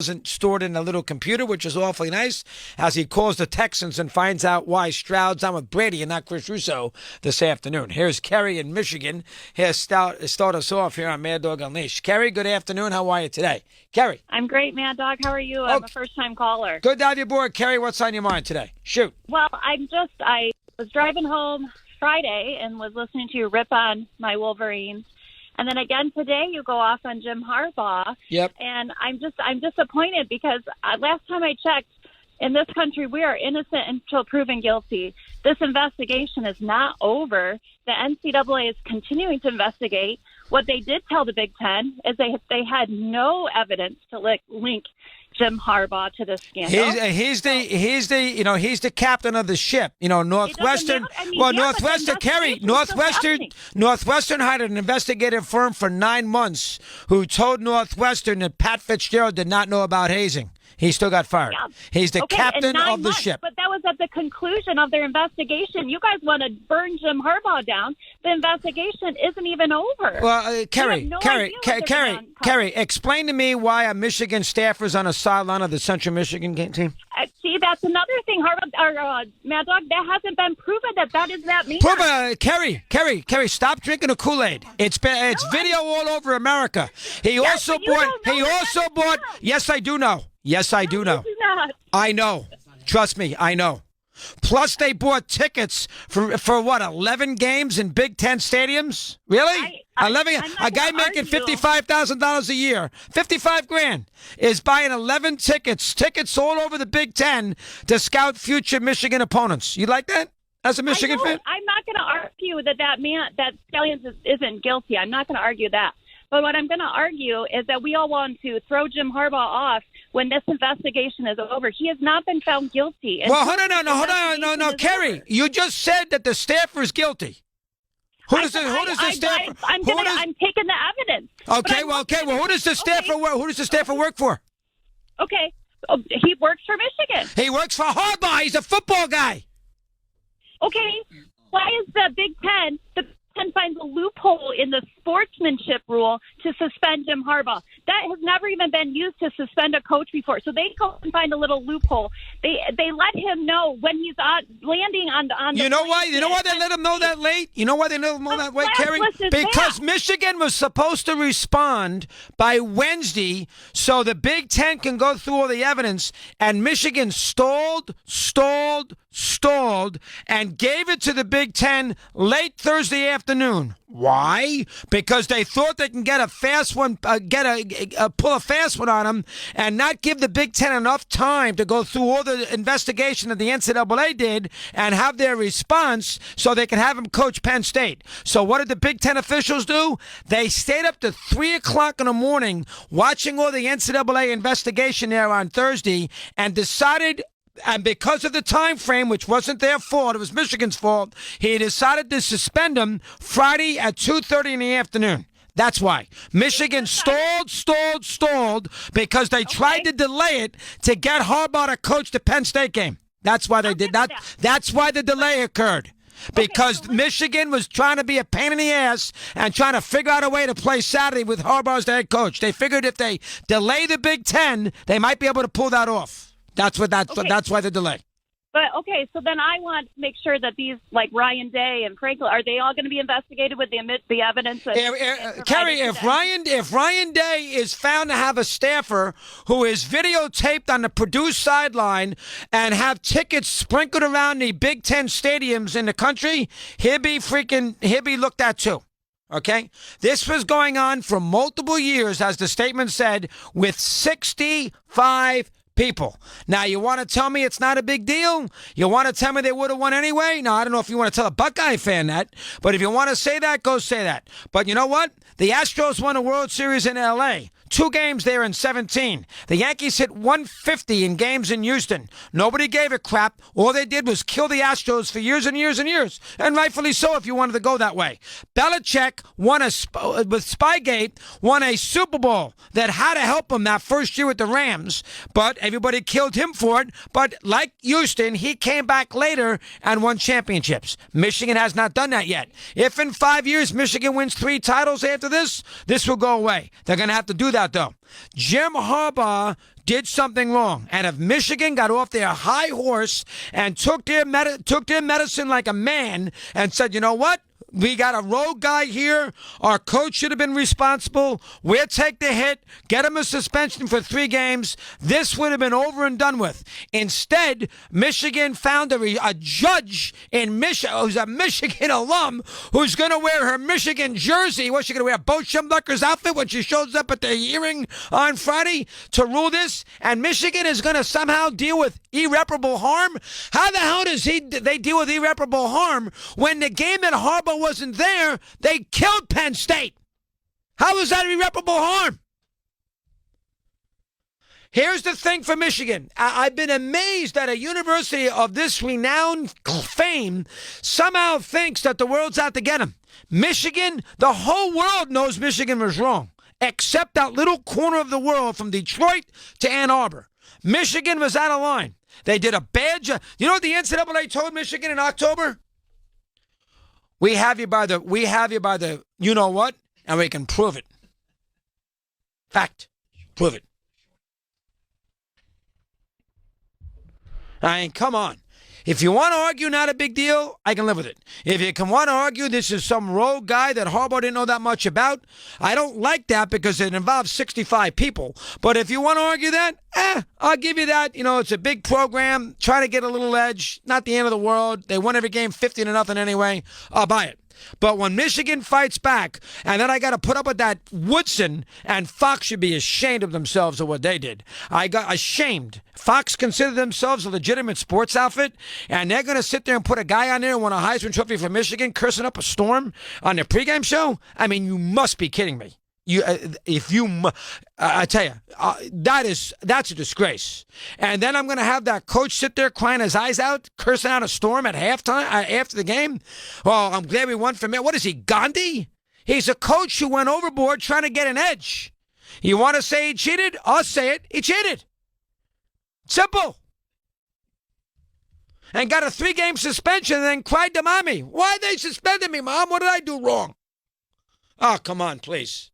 wasn't stored in a little computer, which is awfully nice, as he calls the Texans and finds out why Stroud's on with Brady and not Chris Russo this afternoon. Here's Carie in Michigan. Here, start us off here on Mad Dog Unleashed. Carie, good afternoon. How are you today? Carie. I'm great, Mad Dog. How are you? I'm a first-time caller. Good to have you aboard. Carie, what's on your mind today? Shoot. Well, I was driving home Friday and was listening to you rip on my Wolverines. And then again today, you go off on Jim Harbaugh. Yep. And I'm disappointed because last time I checked, in this country, we are innocent until proven guilty. This investigation is not over. The NCAA is continuing to investigate. What they did tell the Big Ten is they had no evidence to link Jim Harbaugh to this scandal. He's the captain of the ship. Northwestern. Northwestern hired an investigative firm for 9 months who told Northwestern that Pat Fitzgerald did not know about hazing. He still got fired. Yeah. He's the captain of the ship. But that was at the conclusion of their investigation. You guys want to burn Jim Harbaugh down. The investigation isn't even over. Well, Carie, explain to me why a Michigan staffer is on a sideline of the Central Michigan team. See, that's another thing, Mad Dog. That hasn't been proven that is that mean. Carrie, stop drinking the Kool-Aid. It's video all over America. He also bought. Yes, I do know. Yes, I do know. I know. Trust me, I know. Plus, they bought tickets for what, 11 games in Big Ten stadiums? Really? 11. A guy making $55,000 a year, $55,000, is buying 11 tickets all over the Big Ten to scout future Michigan opponents. You like that? As a Michigan fan? I'm not going to argue that Stalions isn't guilty. I'm not going to argue that. But what I'm going to argue is that we all want to throw Jim Harbaugh off when this investigation is over. He has not been found guilty. Well, hold on, Carie. You just said that the staffer is guilty. Who does the staffer? I'm taking the evidence. Okay, well, who does the staffer work? Who does the staffer work for? Okay, he works for Michigan. He works for Harbaugh. He's a football guy. Okay, why is the Big Ten? The Big Ten finds a loophole in the sportsmanship rule to suspend Jim Harbaugh. That has never even been used to suspend a coach before. So they go and find a little loophole. They let him know when he's landing on the. You know why? You know why they let him know that late? You know why they let him know that late, Carie? Because Michigan was supposed to respond by Wednesday, so the Big Ten can go through all the evidence. And Michigan stalled, and gave it to the Big Ten late Thursday afternoon. Why? Because they thought they can get a fast one, pull a fast one on them, and not give the Big Ten enough time to go through all the investigation that the NCAA did and have their response, so they can have him coach Penn State. So what did the Big Ten officials do? They stayed up to 3 o'clock in the morning watching all the NCAA investigation there on Thursday, and decided. And because of the time frame, which wasn't their fault, it was Michigan's fault, he decided to suspend him Friday at 2:30 in the afternoon. That's why. Michigan stalled because they tried to delay it to get Harbaugh to coach the Penn State game. That's why they did that. That's why the delay occurred. Because Michigan was trying to be a pain in the ass and trying to figure out a way to play Saturday with Harbaugh as the head coach. They figured if they delay the Big Ten, they might be able to pull that off. That's why the delay. But okay, so then I want to make sure that these, like Ryan Day and Franklin, are they all going to be investigated with the evidence? Carie, if Ryan Day is found to have a staffer who is videotaped on the Purdue sideline and have tickets sprinkled around the Big Ten stadiums in the country, he'll be looked at too. Okay? This was going on for multiple years, as the statement said, with 65 people. Now, you want to tell me it's not a big deal? You want to tell me they would have won anyway? Now, I don't know if you want to tell a Buckeye fan that, but if you want to say that, go say that. But you know what? The Astros won a World Series in L.A. 2 games there in 17. The Yankees hit 150 in games in Houston. Nobody gave a crap. All they did was kill the Astros for years and years and years. And rightfully so if you wanted to go that way. Belichick with Spygate, won a Super Bowl that had to help him that first year with the Rams. But everybody killed him for it. But like Houston, he came back later and won championships. Michigan has not done that yet. If in 5 years Michigan wins 3 titles after this will go away. They're going to have to do that, though. Jim Harbaugh did something wrong. And if Michigan got off their high horse and took their medicine like a man and said, you know what? We got a rogue guy here. Our coach should have been responsible. We'll take the hit, get him a suspension for 3 games. This would have been over and done with. Instead, Michigan found a judge in Michigan who's a Michigan alum who's going to wear her Michigan jersey. What's she going to wear? Bo Schembechler's outfit when she shows up at the hearing on Friday to rule this? And Michigan is going to somehow deal with irreparable harm? How the hell does they deal with irreparable harm when the game that Harbaugh wasn't there, they killed Penn State? How is that irreparable harm? Here's the thing for Michigan. I've been amazed that a university of this renowned fame somehow thinks that the world's out to get them. Michigan, the whole world knows Michigan was wrong, except that little corner of the world from Detroit to Ann Arbor. Michigan was out of line. They did a bad job. You know what the NCAA told Michigan in October? We have you by the you know what, and we can prove it. Fact. Prove it. I mean, come on. If you want to argue not a big deal, I can live with it. If you can want to argue this is some rogue guy that Harbaugh didn't know that much about, I don't like that because it involves 65 people. But if you want to argue that, I'll give you that. You know, it's a big program. Try to get a little edge. Not the end of the world. They won every game 50-0 anyway. I'll buy it. But when Michigan fights back, and then I got to put up with that Woodson, and Fox should be ashamed of themselves of what they did. I got ashamed. Fox considered themselves a legitimate sports outfit, and they're going to sit there and put a guy on there who won a Heisman Trophy for Michigan cursing up a storm on their pregame show? I mean, you must be kidding me. I tell you, that's a disgrace. And then I'm going to have that coach sit there crying his eyes out, cursing out a storm at halftime after the game. Oh, I'm glad we won from it. What is he, Gandhi? He's a coach who went overboard trying to get an edge. You want to say he cheated? I'll say it. He cheated. Simple. And got a 3-game suspension and then cried to mommy. Why they suspended me, Mom? What did I do wrong? Oh, come on, please.